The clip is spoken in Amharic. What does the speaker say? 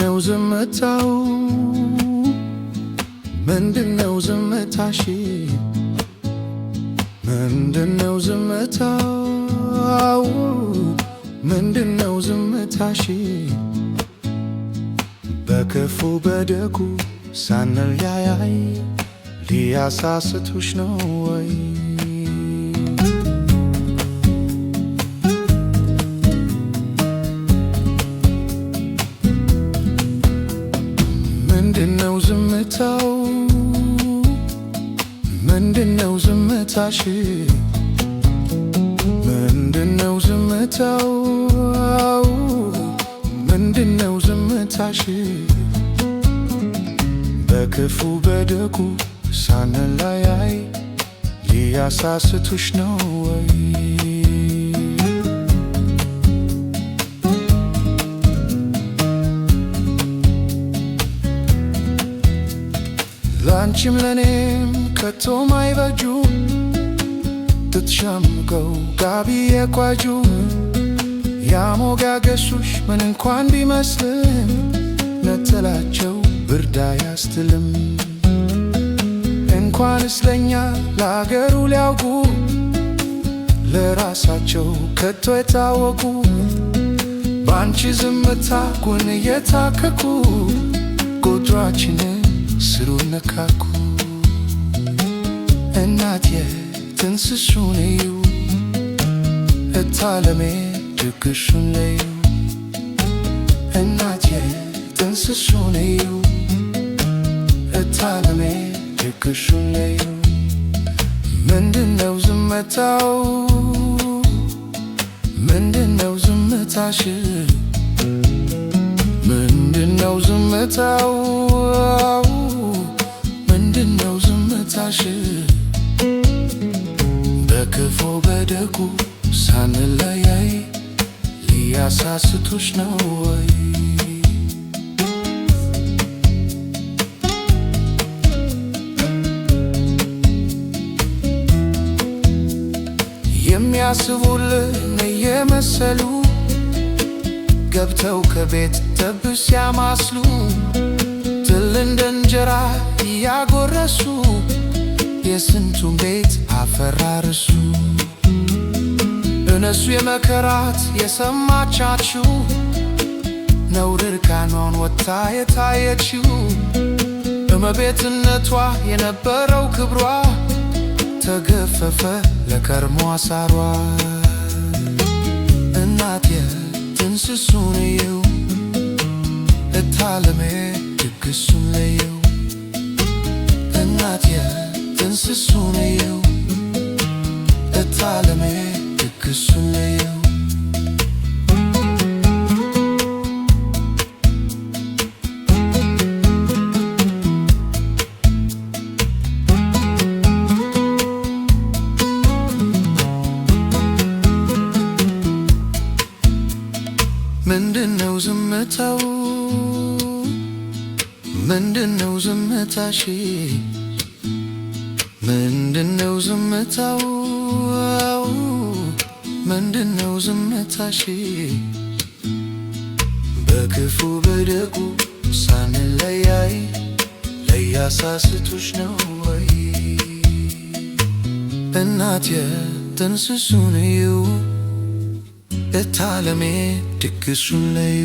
ምንድነው ዝምታው ምንድነው ዝምታሽ ምንድነው ዝምታው ምንድነው ዝምታሽ በክፉ በደጉ ሳንለያይ ሊያሳስቱሽ ነው ወይ ምንድነው ዝምታው ምንድነው ዝምታሽ ምንድነው ዝምታው ምንድነው ዝምታሽ በክፉ በደጉ ሳንለያይ ሊያሳስቱሽ ነው ወይ ላንቺም ለኔም ከቶ ማይበጁ ትትሸምቀው ጋቢ የቋጁ ያሞጋገሱሽ ምን እንኳን ቢመስልም ነጠላቸው ብርድ አያስትልም እንኳንስ ለኛ ለአገሩ ሊያውቁ ለራሳቸው ከቶ የታወቁ ባንቺ ዝምታ ጎን እየታከኩ ጎጆአችንን ስሩን ነካኩ እናቴ ትንስሱን እዩ እታለሜ ድግሱን ለዩ እናቴ ትንስሱን እዩ እታለሜ ድግሱን ለዩ ምንድነው ዝምታው ምንድነው ዝምታሽ ምንድነው ዝምታው ምንድነው ዝምታሽ በክፉ በደጉ ሳንለያይ ሊያሳስቱሽ ነው ወይ የሚያስቡልን እየመሰሉ ገብተው ከቤት ጠብ ሲያማስሉ ትል እንደ እንጀራ እያጎረሱ የስንቱን ቤት አፈራርሱ እነሱ የመከራት የሰማቻችሁ ነውር እርቃኗን ወጥታ የታየችው እመቤትነቷ የነበረው ክብሯ ተገፈፈ ለከርሞ አሳሯ እናቴ ትንስሱን እዩ እታለሜ ድግሱን ለዩ እናቴ ትንስሱን እዩ እታለሜ ድግሱን ለዩ ምንድነው ዝምታው ምንድነው ዝምታሽ ምንድነው ዝምታው ምንድነው ዝምታሽ በክፉ በደጉ ሳንለያይ ሊያሳስቱሽ ነው ወይ እናቴ ትንስሱን እዩ እታለሜ ድግሱን ለዩ